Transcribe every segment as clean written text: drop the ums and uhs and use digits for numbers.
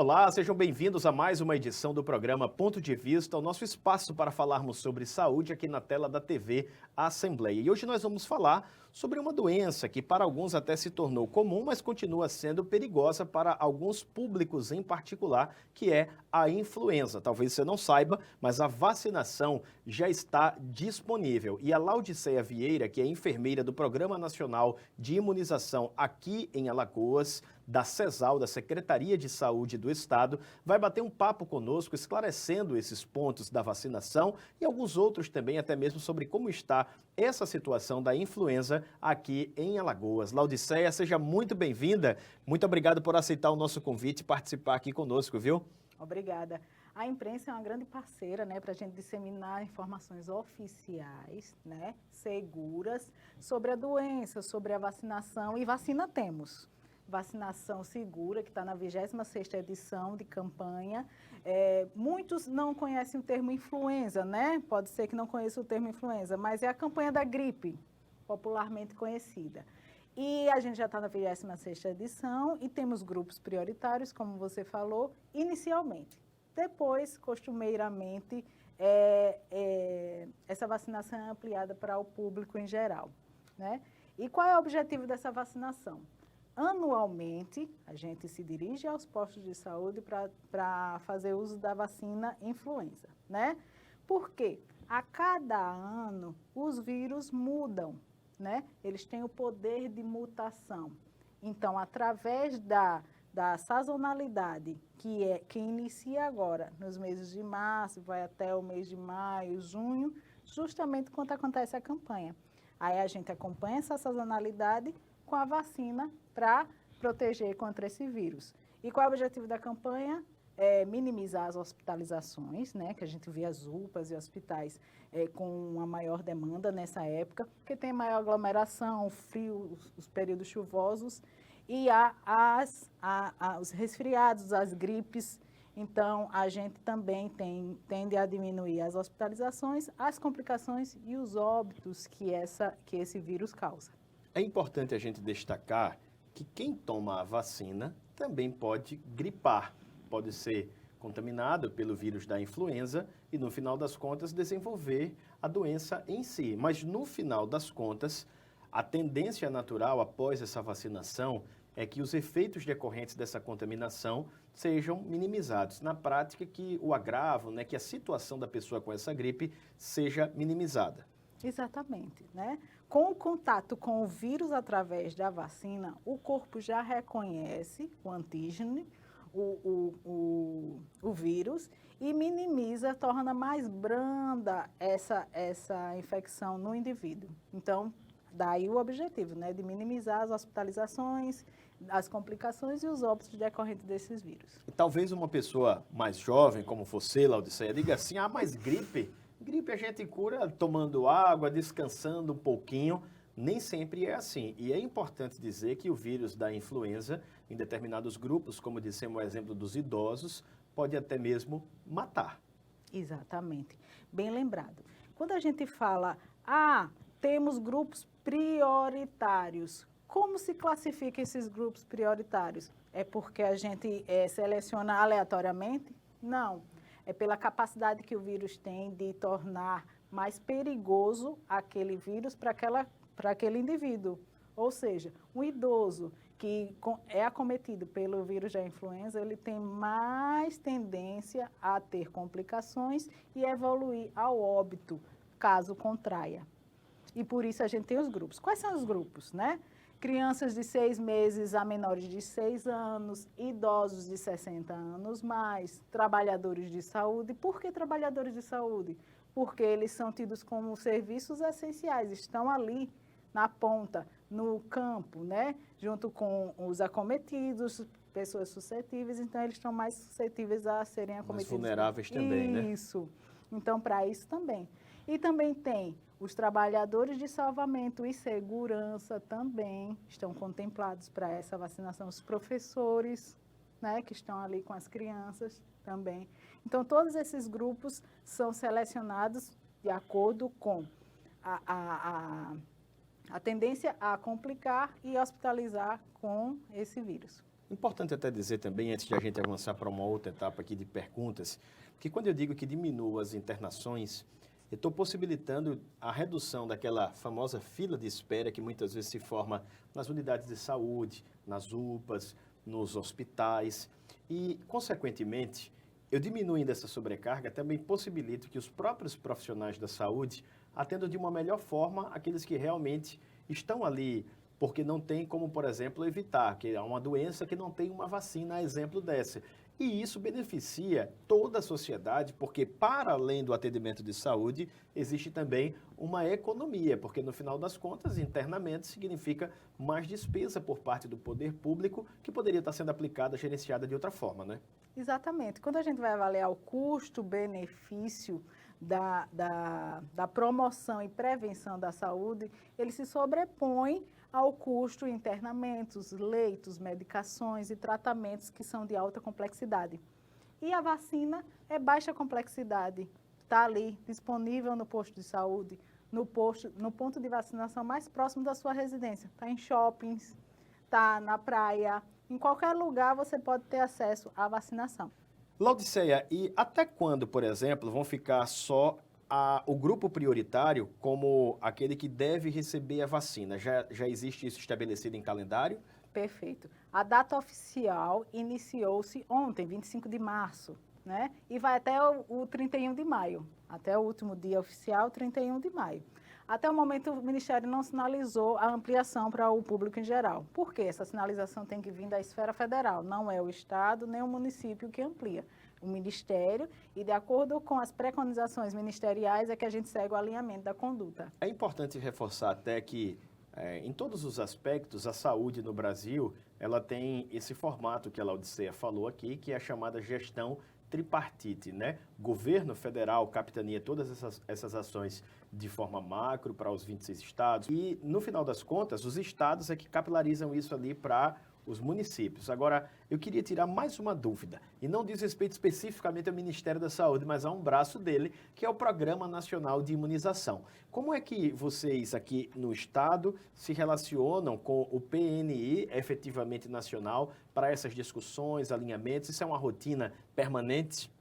Olá, sejam bem-vindos a mais uma edição do programa Ponto de Vista, o nosso espaço para falarmos sobre saúde aqui na tela da TV Assembleia. E hoje nós vamos falar sobre uma doença que para alguns até se tornou comum, mas continua sendo perigosa para alguns públicos em particular, que é a influenza. Talvez você não saiba, mas a vacinação já está disponível. E a Laudiceia Vieira, que é enfermeira do Programa Nacional de Imunização aqui em Alagoas, da CESAL, da Secretaria de Saúde do Estado, vai bater um papo conosco, esclarecendo esses pontos da vacinação e alguns outros também, até mesmo sobre como está essa situação da influenza aqui em Alagoas. Laudiceia, seja muito bem-vinda. Muito obrigado por aceitar o nosso convite e participar aqui conosco, viu? Obrigada. A imprensa é uma grande parceira, né, para a gente disseminar informações oficiais, né, seguras, sobre a doença, sobre a vacinação, e vacina temos. Vacinação segura, que está na 26ª edição de campanha. Muitos não conhecem o termo influenza, né? Pode ser que não conheçam o termo influenza, mas é a campanha da gripe, popularmente conhecida. E a gente já está na 26ª edição e temos grupos prioritários, como você falou, inicialmente. Depois, costumeiramente, essa vacinação é ampliada para o público em geral, né? E qual é o objetivo dessa vacinação? Anualmente, a gente se dirige aos postos de saúde para fazer uso da vacina influenza, né? Por quê? A cada ano, os vírus mudam, né? Eles têm o poder de mutação. Então, através da sazonalidade, que inicia agora, nos meses de março, vai até o mês de maio, junho, justamente quando acontece a campanha. Aí a gente acompanha essa sazonalidade com a vacina para proteger contra esse vírus. E qual é o objetivo da campanha? Minimizar as hospitalizações, né, que a gente vê as UPAs e hospitais com uma maior demanda nessa época, porque tem maior aglomeração, o frio, os períodos chuvosos, e os resfriados, as gripes. Então, a gente também tende a diminuir as hospitalizações, as complicações e os óbitos que esse vírus causa. É importante a gente destacar que quem toma a vacina também pode gripar, pode ser contaminado pelo vírus da influenza e, no final das contas, desenvolver a doença em si. Mas, no final das contas, a tendência natural após essa vacinação é que os efeitos decorrentes dessa contaminação sejam minimizados. Na prática, que o agravo, né, que a situação da pessoa com essa gripe seja minimizada. Exatamente, né? Com o contato com o vírus através da vacina, o corpo já reconhece o antígeno, o vírus, e minimiza, torna mais branda essa infecção no indivíduo. Então, daí o objetivo, né? De minimizar as hospitalizações, as complicações e os óbitos decorrentes desses vírus. E talvez uma pessoa mais jovem, como você, Laudiceia, diga assim, mas gripe a gente cura tomando água, descansando um pouquinho. Nem sempre é assim. E é importante dizer que o vírus da influenza, em determinados grupos, como dissemos o exemplo dos idosos, pode até mesmo matar. Exatamente. Bem lembrado. Quando a gente fala, temos grupos prioritários, como se classifica esses grupos prioritários? É porque a gente seleciona aleatoriamente? Não. É pela capacidade que o vírus tem de tornar mais perigoso aquele vírus para aquele indivíduo. Ou seja, um idoso que é acometido pelo vírus da influenza, ele tem mais tendência a ter complicações e evoluir ao óbito, caso contraia. E por isso a gente tem os grupos. Quais são os grupos, né? Crianças de 6 meses a menores de 6 anos, idosos de 60 anos mais, trabalhadores de saúde. Por que trabalhadores de saúde? Porque eles são tidos como serviços essenciais, estão ali na ponta, no campo, né? Junto com os acometidos, pessoas suscetíveis, então eles estão mais suscetíveis a serem acometidos. Mais vulneráveis também, né? Isso. Então, para isso também. E também tem os trabalhadores de salvamento e segurança também estão contemplados para essa vacinação. Os professores, né, que estão ali com as crianças também. Então, todos esses grupos são selecionados de acordo com a tendência a complicar e hospitalizar com esse vírus. Importante até dizer também, antes de a gente avançar para uma outra etapa aqui de perguntas, que quando eu digo que diminuo as internações, eu estou possibilitando a redução daquela famosa fila de espera que muitas vezes se forma nas unidades de saúde, nas UPAs, nos hospitais e, consequentemente, eu diminuindo essa sobrecarga também possibilito que os próprios profissionais da saúde atendam de uma melhor forma aqueles que realmente estão ali, porque não tem como, por exemplo, evitar, que é uma doença que não tem uma vacina, a exemplo dessa. E isso beneficia toda a sociedade, porque para além do atendimento de saúde, existe também uma economia, porque no final das contas, internamente, significa mais despesa por parte do poder público, que poderia estar sendo aplicada, gerenciada de outra forma, né? Exatamente. Quando a gente vai avaliar o custo-benefício da promoção e prevenção da saúde, ele se sobrepõe ao custo em internamentos, leitos, medicações e tratamentos que são de alta complexidade. E a vacina é baixa complexidade, está ali, disponível no posto de saúde, no ponto de vacinação mais próximo da sua residência. Está em shoppings, está na praia, em qualquer lugar você pode ter acesso à vacinação. Laodiceia, e até quando, por exemplo, vão ficar só o grupo prioritário como aquele que deve receber a vacina? Já existe isso estabelecido em calendário? Perfeito. A data oficial iniciou-se ontem, 25 de março, né? E vai até o 31 de maio, até o último dia oficial, 31 de maio. Até o momento, o Ministério não sinalizou a ampliação para o público em geral. Por quê? Essa sinalização tem que vir da esfera federal, não é o Estado nem o município que amplia. O Ministério, e de acordo com as preconizações ministeriais, é que a gente segue o alinhamento da conduta. É importante reforçar até que, em todos os aspectos, a saúde no Brasil, ela tem esse formato que a Laodiceia falou aqui, que é a chamada gestão tripartite, né? Governo federal capitaneia todas essas ações de forma macro para os 26 estados e, no final das contas, os estados é que capilarizam isso ali para os municípios. Agora, eu queria tirar mais uma dúvida, e não diz respeito especificamente ao Ministério da Saúde, mas a um braço dele, que é o Programa Nacional de Imunização. Como é que vocês aqui no Estado se relacionam com o PNI, efetivamente nacional, para essas discussões, alinhamentos? Isso é uma rotina permanente?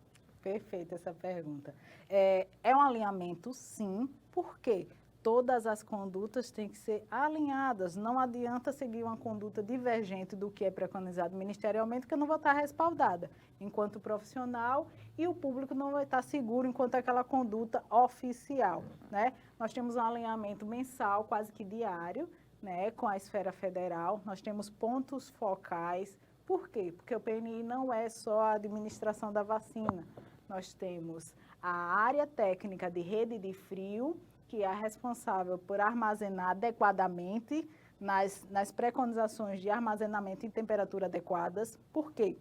Perfeita essa pergunta. É um alinhamento, sim. Por quê? Todas as condutas têm que ser alinhadas. Não adianta seguir uma conduta divergente do que é preconizado ministerialmente, que eu não vou estar respaldada enquanto profissional e o público não vai estar seguro enquanto aquela conduta oficial, né? Nós temos um alinhamento mensal, quase que diário, né, com a esfera federal. Nós temos pontos focais. Por quê? Porque o PNI não é só a administração da vacina. Nós temos a área técnica de rede de frio, que é a responsável por armazenar adequadamente nas preconizações de armazenamento em temperatura adequadas. Por quê?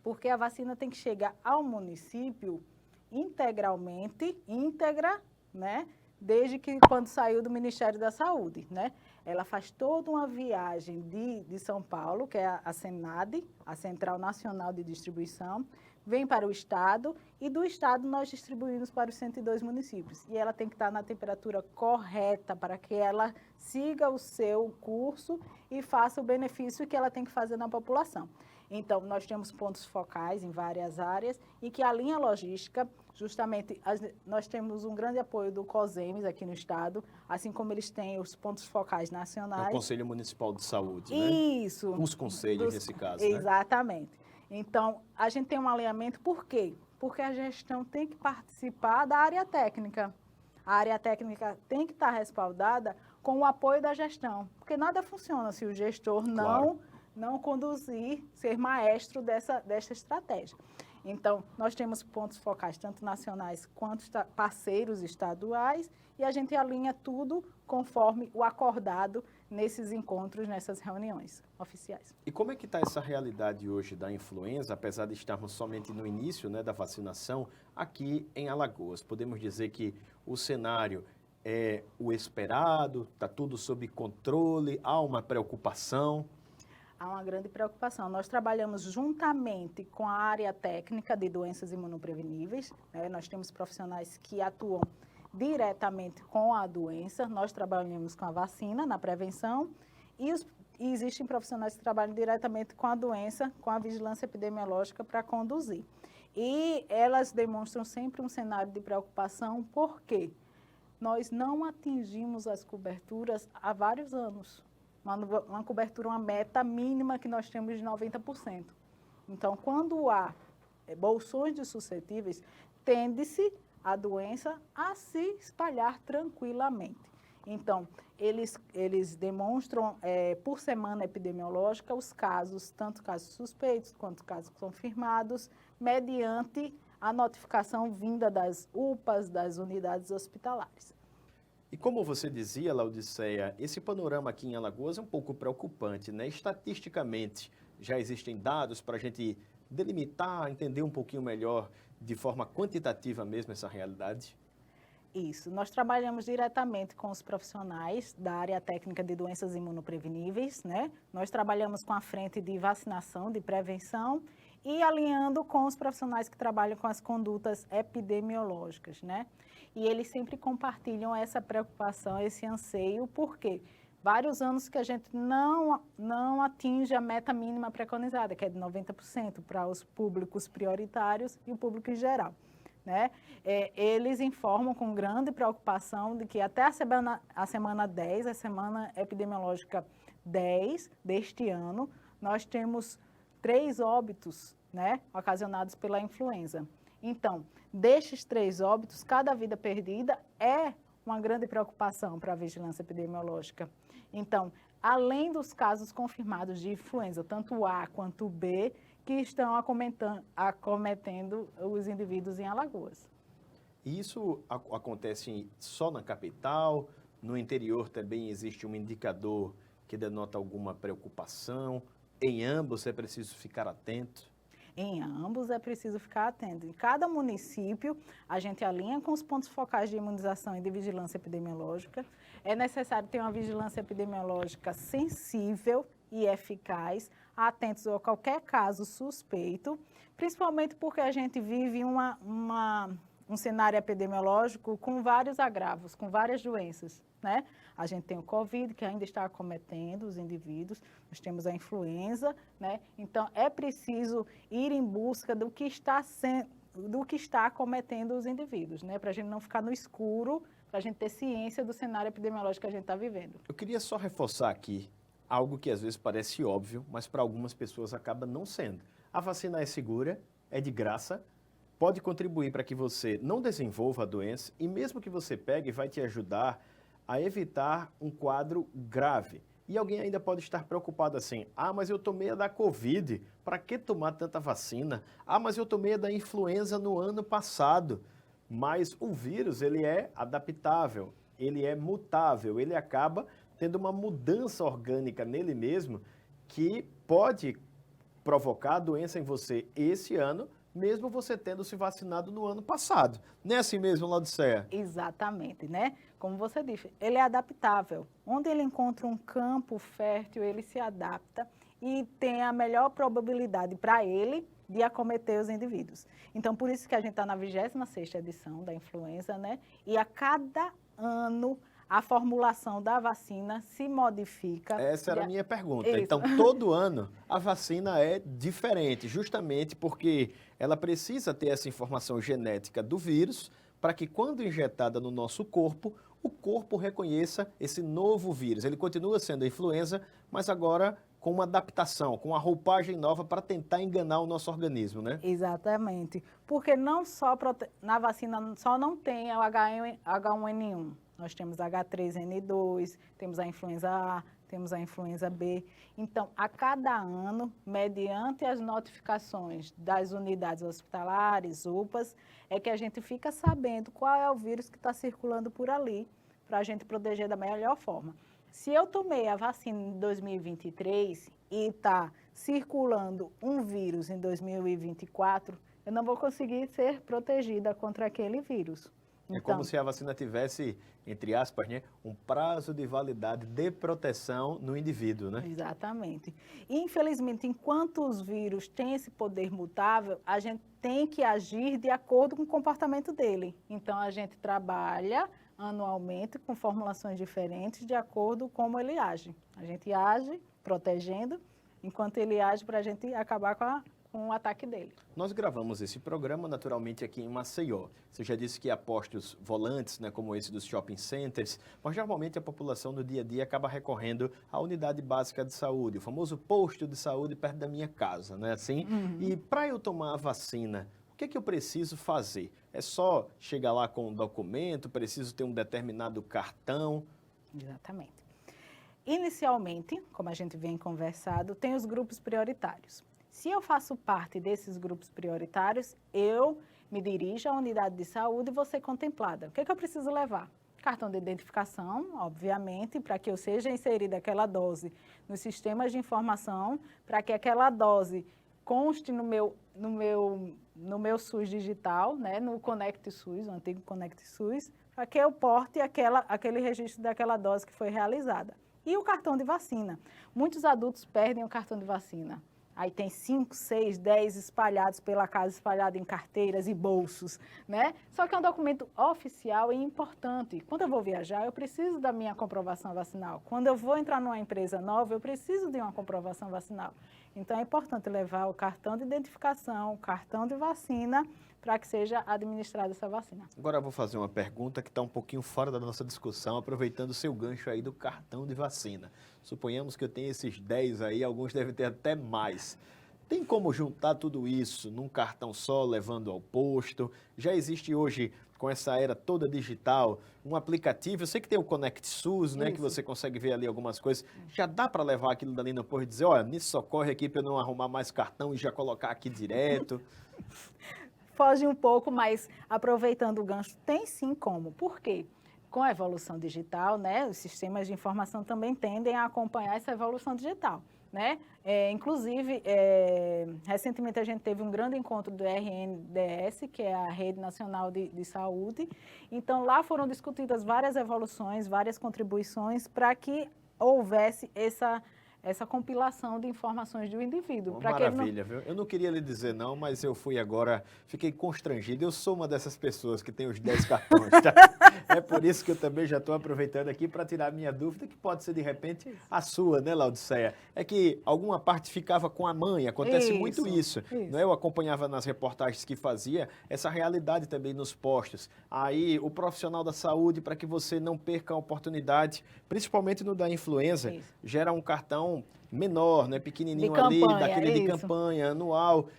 Porque a vacina tem que chegar ao município integralmente, íntegra, né? Desde que quando saiu do Ministério da Saúde, né? Ela faz toda uma viagem de São Paulo, que é a CENAD, a Central Nacional de Distribuição, vem para o Estado e do Estado nós distribuímos para os 102 municípios. E ela tem que estar na temperatura correta para que ela siga o seu curso e faça o benefício que ela tem que fazer na população. Então, nós temos pontos focais em várias áreas e que a linha logística, justamente, nós temos um grande apoio do COSEMES aqui no Estado, assim como eles têm os pontos focais nacionais. É o Conselho Municipal de Saúde, né? Isso. Os conselhos, nesse caso, né? Exatamente. Então, a gente tem um alinhamento, por quê? Porque a gestão tem que participar da área técnica. A área técnica tem que estar respaldada com o apoio da gestão, porque nada funciona se o gestor não conduzir, ser maestro dessa estratégia. Então, nós temos pontos focais, tanto nacionais quanto parceiros estaduais, e a gente alinha tudo conforme o acordado nesses encontros, nessas reuniões oficiais. E como é que está essa realidade hoje da influenza, apesar de estarmos somente no início, né, da vacinação, aqui em Alagoas? Podemos dizer que o cenário é o esperado, está tudo sob controle, há uma preocupação? Há uma grande preocupação. Nós trabalhamos juntamente com a área técnica de doenças imunopreveníveis, né? Nós temos profissionais que atuam diretamente com a doença, nós trabalhamos com a vacina na prevenção e os e existem profissionais que trabalham diretamente com a doença, com a vigilância epidemiológica para conduzir. E elas demonstram sempre um cenário de preocupação, porque nós não atingimos as coberturas há vários anos. Uma cobertura, uma meta mínima que nós temos de 90%. Então, quando há bolsões de suscetíveis, tende-se a doença a se espalhar tranquilamente. Então, eles demonstram, por semana epidemiológica, os casos, tanto casos suspeitos quanto casos confirmados, mediante a notificação vinda das UPAs, das unidades hospitalares. E como você dizia, Laodiceia, esse panorama aqui em Alagoas é um pouco preocupante, né? Estatisticamente, já existem dados para a gente delimitar, entender um pouquinho melhor, de forma quantitativa mesmo, essa realidade? Isso. Nós trabalhamos diretamente com os profissionais da área técnica de doenças imunopreveníveis, né? Nós trabalhamos com a frente de vacinação, de prevenção, e alinhando com os profissionais que trabalham com as condutas epidemiológicas, né? E eles sempre compartilham essa preocupação, esse anseio, porque vários anos que a gente não atinge a meta mínima preconizada, que é de 90% para os públicos prioritários e o público em geral, né? Eles informam com grande preocupação de que até a semana 10, a semana epidemiológica 10 deste ano, nós temos 3 óbitos, né, ocasionados pela influenza. Então, destes 3 óbitos, cada vida perdida é uma grande preocupação para a vigilância epidemiológica. Então, além dos casos confirmados de influenza, tanto A quanto B, que estão acometendo os indivíduos em Alagoas. E isso acontece só na capital? No interior também existe um indicador que denota alguma preocupação? Em ambos é preciso ficar atento? Em ambos é preciso ficar atento. Em cada município, a gente alinha com os pontos focais de imunização e de vigilância epidemiológica. É necessário ter uma vigilância epidemiológica sensível e eficaz, atentos a qualquer caso suspeito, principalmente porque a gente vive um cenário epidemiológico com vários agravos, com várias doenças, né? A gente tem o Covid, que ainda está acometendo os indivíduos, nós temos a influenza, né? Então, é preciso ir em busca do que está acometendo os indivíduos, né? Para a gente não ficar no escuro, para a gente ter ciência do cenário epidemiológico que a gente está vivendo. Eu queria só reforçar aqui algo que às vezes parece óbvio, mas para algumas pessoas acaba não sendo. A vacina é segura, é de graça, pode contribuir para que você não desenvolva a doença e mesmo que você pegue, vai te ajudar a evitar um quadro grave. E alguém ainda pode estar preocupado assim, mas eu tomei a da Covid, para que tomar tanta vacina? Mas eu tomei a da influenza no ano passado. Mas o vírus, ele é adaptável, ele é mutável, ele acaba tendo uma mudança orgânica nele mesmo que pode provocar a doença em você esse ano, mesmo você tendo se vacinado no ano passado. Não é assim mesmo, Laodiceia? Exatamente, né? Como você disse, ele é adaptável. Onde ele encontra um campo fértil, ele se adapta e tem a melhor probabilidade para ele de acometer os indivíduos. Então, por isso que a gente está na 26ª edição da influenza, né? E a cada ano a formulação da vacina se modifica. Essa era a minha pergunta. Isso. Então, todo ano a vacina é diferente, justamente porque ela precisa ter essa informação genética do vírus para que, quando injetada no nosso corpo, o corpo reconheça esse novo vírus. Ele continua sendo a influenza, mas agora com uma adaptação, com uma roupagem nova para tentar enganar o nosso organismo, né? Exatamente. Porque não só na vacina só não tem o H1N1. Nós temos H3N2, temos a influenza A, temos a influenza B. Então, a cada ano, mediante as notificações das unidades hospitalares, UPAs, é que a gente fica sabendo qual é o vírus que está circulando por ali, para a gente proteger da melhor forma. Se eu tomei a vacina em 2023 e está circulando um vírus em 2024, eu não vou conseguir ser protegida contra aquele vírus. É como se a vacina tivesse, entre aspas, né, um prazo de validade de proteção no indivíduo, né? Exatamente. E, infelizmente, enquanto os vírus têm esse poder mutável, a gente tem que agir de acordo com o comportamento dele. Então, a gente trabalha anualmente com formulações diferentes de acordo com como ele age. A gente age protegendo, enquanto ele age para a gente acabar com o ataque dele. Nós gravamos esse programa naturalmente aqui em Maceió. Você já disse que há postos volantes, né, como esse dos shopping centers, mas normalmente a população no dia a dia acaba recorrendo à unidade básica de saúde, o famoso posto de saúde perto da minha casa, né, assim? E para eu tomar a vacina, o que é que eu preciso fazer? É só chegar lá com um documento, preciso ter um determinado cartão? Exatamente. Inicialmente, como a gente vem conversado, tem os grupos prioritários. Se eu faço parte desses grupos prioritários, eu me dirijo à unidade de saúde e vou ser contemplada. O que é que eu preciso levar? Cartão de identificação, obviamente, para que eu seja inserida aquela dose nos sistemas de informação, para que aquela dose conste no meu SUS digital, né, no Conect SUS, o antigo Conect SUS, para que eu porte aquele registro daquela dose que foi realizada. E o cartão de vacina. Muitos adultos perdem o cartão de vacina. Aí tem 5, 6, 10 espalhados pela casa, espalhados em carteiras e bolsos, né? Só que é um documento oficial e importante. Quando eu vou viajar, eu preciso da minha comprovação vacinal. Quando eu vou entrar numa empresa nova, eu preciso de uma comprovação vacinal. Então, é importante levar o cartão de identificação, o cartão de vacina, para que seja administrada essa vacina. Agora eu vou fazer uma pergunta que está um pouquinho fora da nossa discussão, aproveitando o seu gancho aí do cartão de vacina. Suponhamos que eu tenha esses 10 aí, alguns devem ter até mais. Tem como juntar tudo isso num cartão só, levando ao posto? Já existe hoje, com essa era toda digital, um aplicativo, eu sei que tem o Conect SUS, né, que você consegue ver ali algumas coisas. Já dá para levar aquilo dali no posto e dizer, olha, me socorre aqui para eu não arrumar mais cartão e já colocar aqui direto? Foge um pouco, mas aproveitando o gancho, tem sim como. Por quê? Com a evolução digital, né, os sistemas de informação também tendem a acompanhar essa evolução digital, né? Inclusive, recentemente a gente teve um grande encontro do RNDS, que é a Rede Nacional de Saúde. Então, lá foram discutidas várias evoluções, várias contribuições para que houvesse essa compilação de informações do indivíduo. Maravilha, viu? Eu não queria lhe dizer não, mas eu fui agora, fiquei constrangido. Eu sou uma dessas pessoas que tem os 10 cartões, tá? É por isso que eu também já estou aproveitando aqui para tirar a minha dúvida, que pode ser de repente a sua, né, Laodiceia? É que alguma parte ficava com a mãe, acontece muito isso. Não é? Eu acompanhava nas reportagens que fazia essa realidade também nos postos. Aí o profissional da saúde, para que você não perca a oportunidade, principalmente no da influenza, gera um cartão menor, né, pequenininho de campanha, ali, daquele de campanha anual.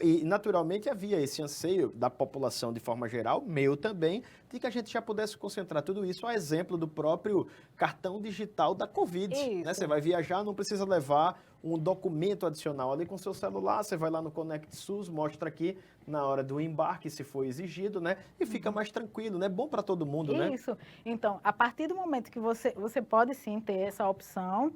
E naturalmente havia esse anseio da população de forma geral, meu também, de que a gente já pudesse concentrar tudo isso a exemplo do próprio cartão digital da Covid. Né? Você vai viajar, não precisa levar um documento adicional ali com seu celular, você vai lá no Conect SUS, mostra aqui na hora do embarque, se for exigido, né? E fica mais tranquilo, né? Bom para todo mundo, né? Isso. Então, a partir do momento que você pode sim ter essa opção,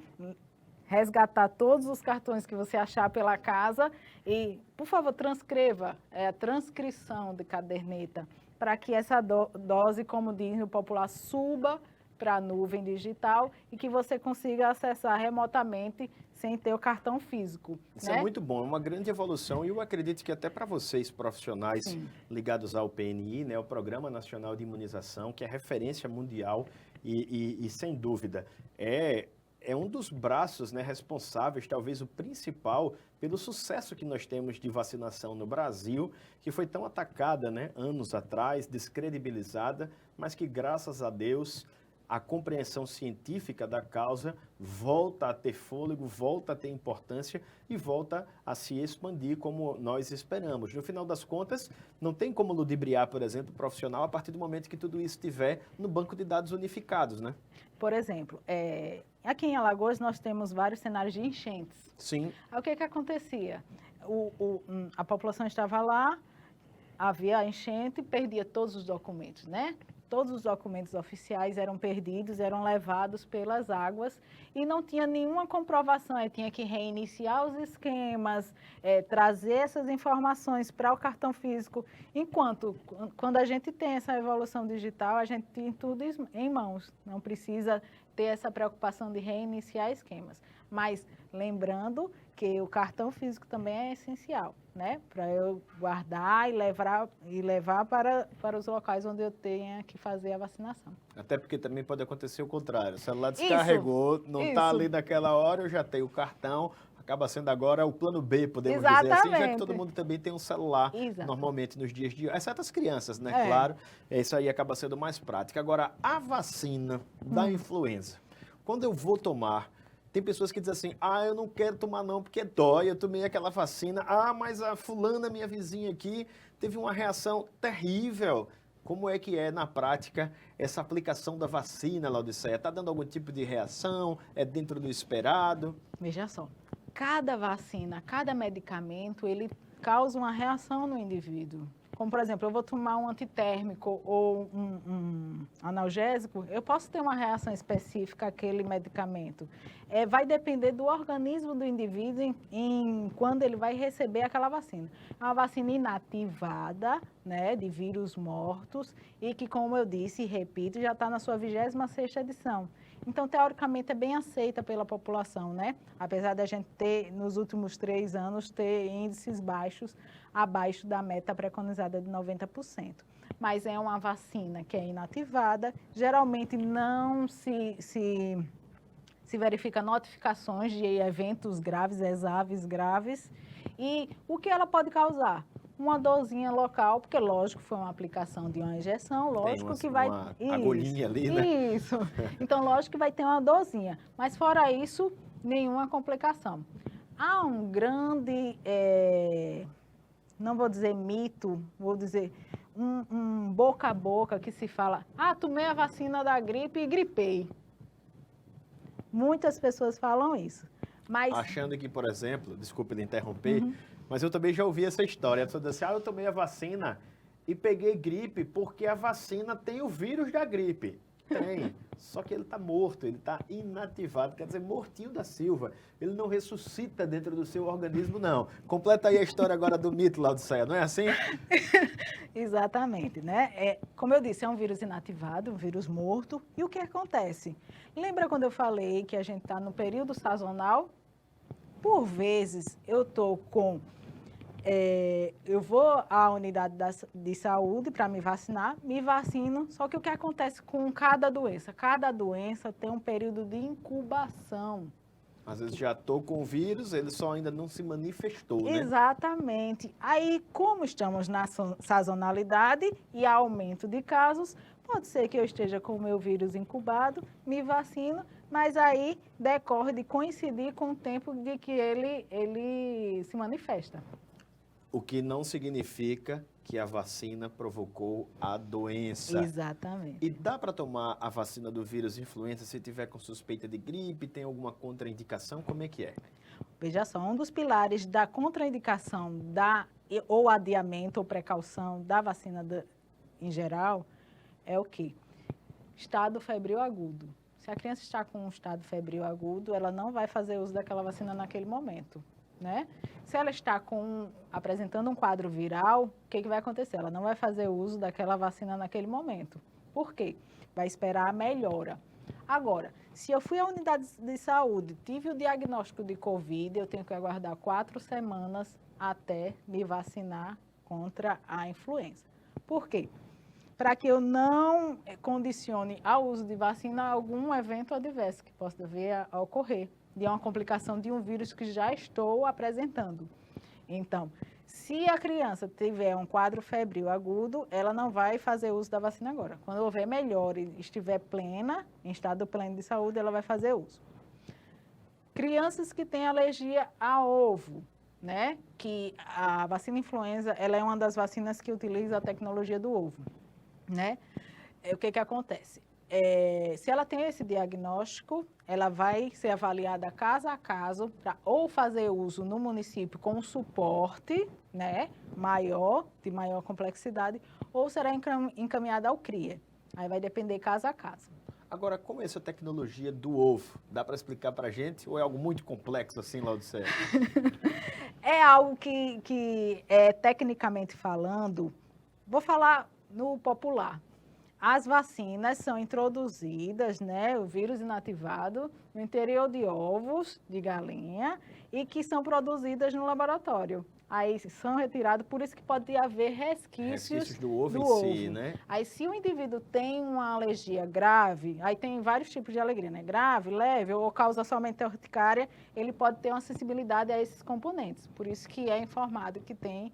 resgatar todos os cartões que você achar pela casa e, por favor, transcreva a transcrição de caderneta para que essa dose, como diz no popular, suba para a nuvem digital e que você consiga acessar remotamente sem ter o cartão físico. Isso é muito bom, é uma grande evolução e eu acredito que até para vocês profissionais ligados ao PNI, né, o Programa Nacional de Imunização, que é referência mundial e sem dúvida, é um dos braços, né, responsáveis, talvez o principal, pelo sucesso que nós temos de vacinação no Brasil, que foi tão atacada, né, anos atrás, descredibilizada, mas que, graças a Deus, a compreensão científica da causa volta a ter fôlego, volta a ter importância e volta a se expandir como nós esperamos. No final das contas, não tem como ludibriar, por exemplo, o profissional a partir do momento que tudo isso estiver no banco de dados unificados, né? Por exemplo, aqui em Alagoas nós temos vários cenários de enchentes. Sim. Aí, o que acontecia? A população estava lá, havia a enchente e perdia todos os documentos, né? Todos os documentos oficiais eram perdidos, eram levados pelas águas e não tinha nenhuma comprovação. Aí tinha que reiniciar os esquemas, trazer essas informações para o cartão físico. Enquanto, quando a gente tem essa evolução digital, a gente tem tudo em mãos. Não precisa ter essa preocupação de reiniciar esquemas. Mas lembrando que o cartão físico também é essencial, né? Para eu guardar e levar para os locais onde eu tenha que fazer a vacinação. Até porque também pode acontecer o contrário. O celular descarregou, não está ali naquela hora, eu já tenho o cartão. Acaba sendo agora o plano B, podemos dizer assim, já que todo mundo também tem um celular, normalmente nos dias de hoje, exceto as crianças, né? Claro, isso aí acaba sendo mais prático. Agora, a vacina da influenza, quando eu vou tomar, tem pessoas que dizem assim, eu não quero tomar não, porque dói, eu tomei aquela vacina, mas a fulana, minha vizinha aqui, teve uma reação terrível. Como é que é, na prática, essa aplicação da vacina, Laodiceia? Está dando algum tipo de reação? É dentro do esperado? Veja só. Cada vacina, cada medicamento, ele causa uma reação no indivíduo. Como, por exemplo, eu vou tomar um antitérmico ou um analgésico, eu posso ter uma reação específica àquele medicamento. Vai depender do organismo do indivíduo em quando ele vai receber aquela vacina. É uma vacina inativada, né, de vírus mortos e que, como eu disse e repito, já está na sua 26ª edição. Então, teoricamente, é bem aceita pela população, né? Apesar da gente ter, nos últimos 3 anos, ter índices baixos, abaixo da meta preconizada de 90%. Mas é uma vacina que é inativada, geralmente não se verifica notificações de eventos graves, exaves graves. E o que ela pode causar? Uma dorzinha local, porque lógico foi uma aplicação de uma injeção, lógico que vai... Uma agulhinha ali, né? Isso. Então, lógico que vai ter uma dorzinha. Mas fora isso, nenhuma complicação. Há um grande, não vou dizer mito, vou dizer um boca a boca que se fala, tomei a vacina da gripe e gripei. Muitas pessoas falam isso. Mas... Achando que, por exemplo, desculpe lhe interromper, mas eu também já ouvi essa história. A pessoa diz assim, eu tomei a vacina e peguei gripe porque a vacina tem o vírus da gripe. Tem, só que ele está morto, ele está inativado, quer dizer, mortinho da Silva. Ele não ressuscita dentro do seu organismo, não. Completa aí a história agora do mito, Laodiceia, não é assim? Exatamente, né? Como eu disse, é um vírus inativado, um vírus morto. E o que acontece? Lembra quando eu falei que a gente está no período sazonal? Por vezes, eu estou com... eu vou à unidade de saúde para me vacinar, me vacino, só que o que acontece com cada doença? Cada doença tem um período de incubação. Às vezes já estou com o vírus, ele só ainda não se manifestou, né? Exatamente. Aí, como estamos na sazonalidade e aumento de casos, pode ser que eu esteja com o meu vírus incubado, me vacino, mas aí decorre de coincidir com o tempo de que ele se manifesta. O que não significa que a vacina provocou a doença. Exatamente. E dá para tomar a vacina do vírus influenza se tiver com suspeita de gripe, tem alguma contraindicação? Como é que é? Veja só, um dos pilares da contraindicação ou adiamento ou precaução da vacina em geral é o quê? Estado febril agudo. Se a criança está com um estado febril agudo, ela não vai fazer uso daquela vacina naquele momento, né? Se ela está apresentando um quadro viral, o que vai acontecer? Ela não vai fazer uso daquela vacina naquele momento. Por quê? Vai esperar a melhora. Agora, se eu fui à unidade de saúde, tive o diagnóstico de Covid, eu tenho que aguardar 4 semanas até me vacinar contra a influenza. Por quê? Para que eu não condicione ao uso de vacina algum evento adverso que possa vir a ocorrer, de uma complicação de um vírus que já estou apresentando. Então, se a criança tiver um quadro febril agudo, ela não vai fazer uso da vacina agora. Quando houver melhor e estiver plena, em estado pleno de saúde, ela vai fazer uso. Crianças que têm alergia a ovo, né? Que a vacina influenza, ela é uma das vacinas que utiliza a tecnologia do ovo, né? O que acontece? Se ela tem esse diagnóstico, ela vai ser avaliada caso a caso para ou fazer uso no município com um suporte, né, de maior complexidade, ou será encaminhada ao CRIA. Aí vai depender caso a caso. Agora, como é essa tecnologia do ovo? Dá para explicar para a gente ou é algo muito complexo assim, Laodiceia? É algo que tecnicamente falando, vou falar no popular. as vacinas são introduzidas, né, o vírus inativado, no interior de ovos de galinha e que são produzidas no laboratório. Aí são retirados, por isso que pode haver resquícios do ovo do em si, ovo. né? Aí se o indivíduo tem uma alergia grave, aí tem vários tipos de alergia, né? Grave, leve ou causa somente urticária, ele pode ter uma sensibilidade a esses componentes. Por isso que é informado que tem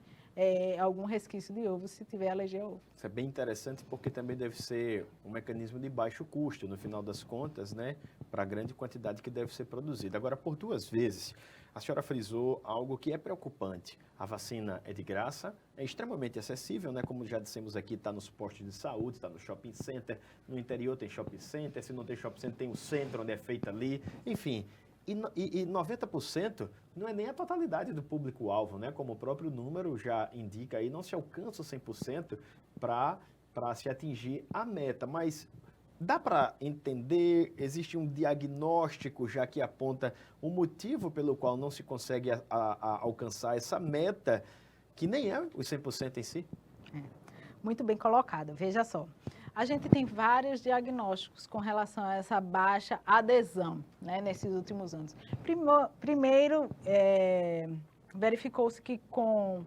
algum resquício de ovo se tiver alergia ao ovo. Isso é bem interessante porque também deve ser um mecanismo de baixo custo, no final das contas, né? Para a grande quantidade que deve ser produzida. Agora, por 2 vezes, a senhora frisou algo que é preocupante. A vacina é de graça, é extremamente acessível, né? Como já dissemos aqui, está nos postos de saúde, está no shopping center, no interior tem shopping center, se não tem shopping center tem o centro onde é feita ali, enfim. E 90% não é nem a totalidade do público-alvo, né? Como o próprio número já indica aí, não se alcança 100% para se atingir a meta, mas dá para entender, existe um diagnóstico já que aponta o motivo pelo qual não se consegue alcançar essa meta, que nem é os 100% em si? Muito bem colocado, veja só. A gente tem vários diagnósticos com relação a essa baixa adesão, né, nesses últimos anos. Primeiro, verificou-se que com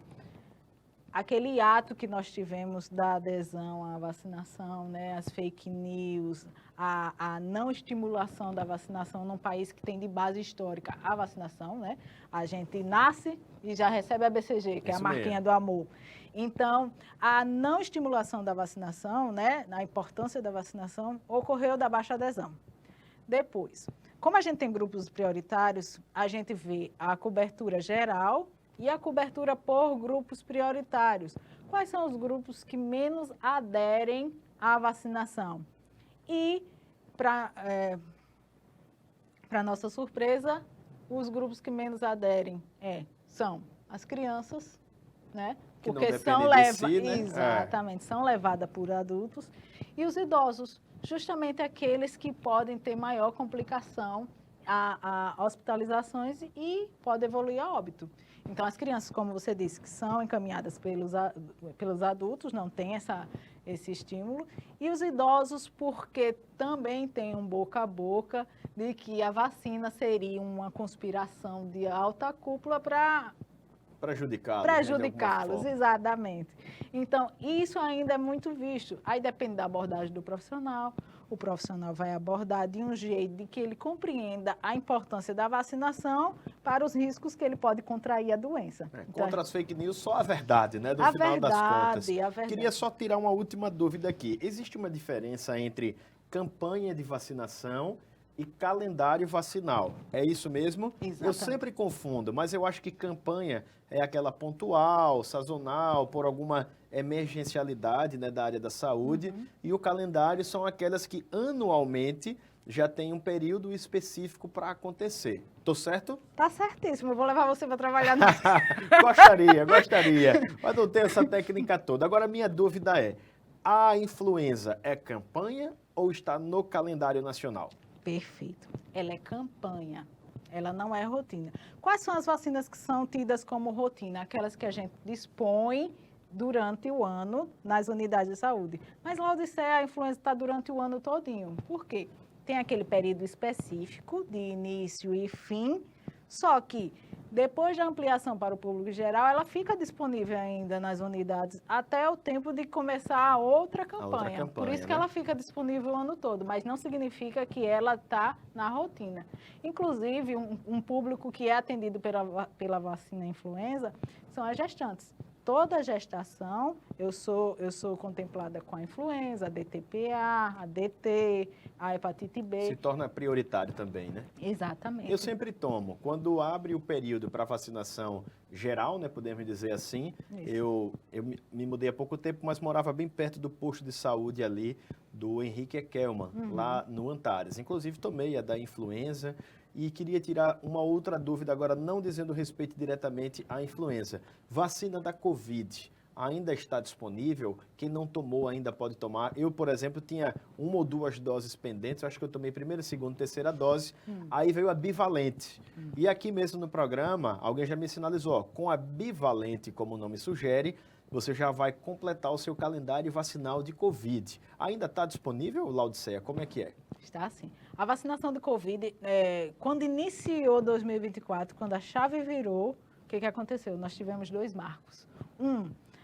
aquele ato que nós tivemos da adesão à vacinação, né, as fake news, a não estimulação da vacinação num país que tem de base histórica a vacinação, né? A gente nasce e já recebe a BCG, que é a marquinha do amor. Então, a não estimulação da vacinação, né, a importância da vacinação, ocorreu da baixa adesão. Depois, como a gente tem grupos prioritários, a gente vê a cobertura geral e a cobertura por grupos prioritários. Quais são os grupos que menos aderem à vacinação? E, para nossa surpresa, os grupos que menos aderem são as crianças, né? Porque são exatamente, são levadas por adultos, e os idosos, justamente aqueles que podem ter maior complicação a hospitalizações e pode evoluir a óbito. Então, as crianças, como você disse, que são encaminhadas pelos adultos, não tem esse estímulo, e os idosos, porque também tem um boca a boca de que a vacina seria uma conspiração de alta cúpula para prejudicá-los, né, exatamente. Então, isso ainda é muito visto. Aí depende da abordagem do profissional. O profissional vai abordar de um jeito de que ele compreenda a importância da vacinação para os riscos que ele pode contrair a doença. Contra as fake news, só a verdade, né? Do final das contas. A verdade. Queria só tirar uma última dúvida aqui. Existe uma diferença entre campanha de vacinação e calendário vacinal? É isso mesmo? Exatamente. Eu sempre confundo, mas eu acho que campanha é aquela pontual, sazonal, por alguma emergencialidade, né, da área da saúde, e o calendário são aquelas que anualmente já tem um período específico para acontecer. Tô certo? Tá certíssimo, eu vou levar você para trabalhar. Gostaria, mas não tenho essa técnica toda. Agora, minha dúvida é, a influenza é campanha ou está no calendário nacional? Perfeito. Ela é campanha, ela não é rotina. Quais são as vacinas que são tidas como rotina? Aquelas que a gente dispõe durante o ano nas unidades de saúde. Mas lá a influenza está durante o ano todinho. Por quê? Tem aquele período específico de início e fim, só que depois da ampliação para o público geral, ela fica disponível ainda nas unidades até o tempo de começar a outra campanha. Por isso que ela fica disponível o ano todo, mas não significa que ela está na rotina. Inclusive, um público que é atendido pela vacina influenza são as gestantes. Toda gestação, eu sou contemplada com a influenza, a DTPA, a DT, a hepatite B. Se torna prioritário também, né? Exatamente. Eu sempre tomo. Quando abre o período para vacinação geral, né, podemos dizer assim, eu me mudei há pouco tempo, mas morava bem perto do posto de saúde ali do Henrique Ekelman, lá no Antares. Inclusive, tomei a da influenza. E queria tirar uma outra dúvida agora, não dizendo respeito diretamente à influenza. Vacina da Covid ainda está disponível? Quem não tomou ainda pode tomar. Eu, por exemplo, tinha 1 ou 2 doses pendentes. Acho que eu tomei primeira, segunda, terceira dose. Aí veio a bivalente. E aqui mesmo no programa, alguém já me sinalizou, com a bivalente, como o nome sugere, você já vai completar o seu calendário vacinal de Covid. Ainda está disponível, Laodiceia? Como é que é? Está sim. A vacinação de Covid, quando iniciou 2024, quando a chave virou, o que aconteceu? Nós tivemos 2 marcos.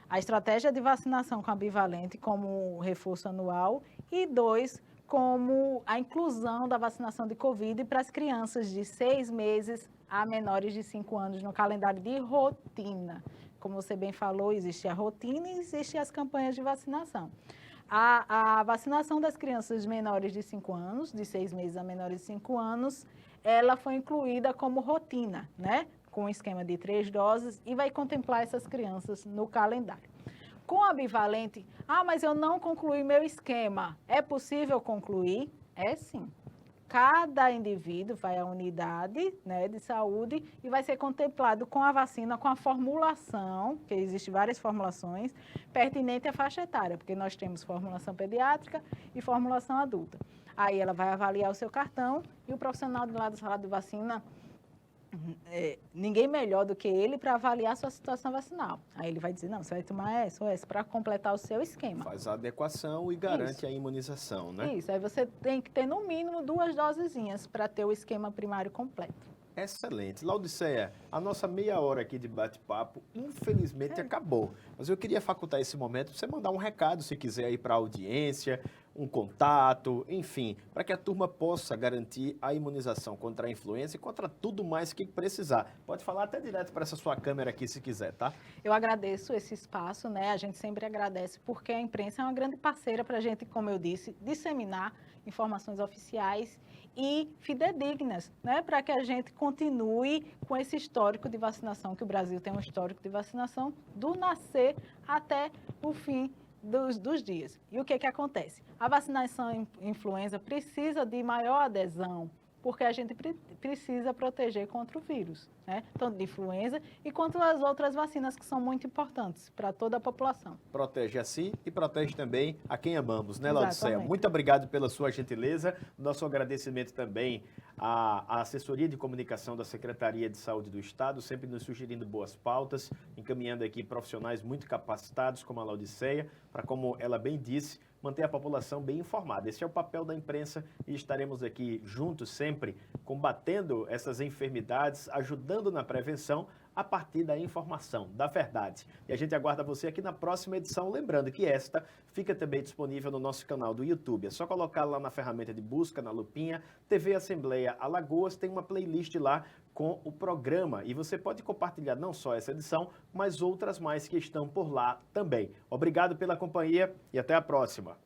A estratégia de vacinação com a bivalente como reforço anual e 2, como a inclusão da vacinação de Covid para as crianças de 6 meses a menores de 5 anos no calendário de rotina. Como você bem falou, existe a rotina e existem as campanhas de vacinação. A vacinação das crianças menores de 5 anos, de 6 meses a menores de 5 anos, ela foi incluída como rotina, né? Com um esquema de 3 doses e vai contemplar essas crianças no calendário. Com a bivalente, mas eu não concluí meu esquema. É possível concluir? É sim. Cada indivíduo vai à unidade, né, de saúde e vai ser contemplado com a vacina, com a formulação, que existem várias formulações, pertinente à faixa etária, porque nós temos formulação pediátrica e formulação adulta. Aí ela vai avaliar o seu cartão e o profissional do lado da sala de vacina, ninguém melhor do que ele para avaliar a sua situação vacinal. Aí ele vai dizer, não, você vai tomar essa ou essa para completar o seu esquema. Faz a adequação e garante a imunização, né? Isso, aí você tem que ter no mínimo 2 dosezinhas para ter o esquema primário completo. Excelente. Laodiceia, a nossa meia hora aqui de bate-papo, infelizmente, acabou. Mas eu queria facultar esse momento para você mandar um recado, se quiser, aí para a audiência, um contato, enfim, para que a turma possa garantir a imunização contra a influenza e contra tudo mais que precisar. Pode falar até direto para essa sua câmera aqui, se quiser, tá? Eu agradeço esse espaço, né? A gente sempre agradece, porque a imprensa é uma grande parceira para a gente, como eu disse, disseminar informações oficiais e fidedignas, né, para que a gente continue com esse histórico de vacinação, que o Brasil tem um histórico de vacinação do nascer até o fim dos dias. E o que acontece? A vacinação influenza precisa de maior adesão, porque a gente precisa proteger contra o vírus, né? Tanto de influenza e contra as outras vacinas que são muito importantes para toda a população. Protege a si e protege também a quem amamos, né, Laodiceia? Exatamente. Muito obrigado pela sua gentileza. Nosso agradecimento também à assessoria de comunicação da Secretaria de Saúde do Estado, sempre nos sugerindo boas pautas, encaminhando aqui profissionais muito capacitados, como a Laodiceia, para, como ela bem disse, manter a população bem informada. Esse é o papel da imprensa e estaremos aqui juntos sempre combatendo essas enfermidades, ajudando na prevenção a partir da informação, da verdade. E a gente aguarda você aqui na próxima edição, lembrando que esta fica também disponível no nosso canal do YouTube. É só colocar lá na ferramenta de busca, na lupinha, TV Assembleia Alagoas, tem uma playlist lá com o programa e você pode compartilhar não só essa edição, mas outras mais que estão por lá também. Obrigado pela companhia e até a próxima.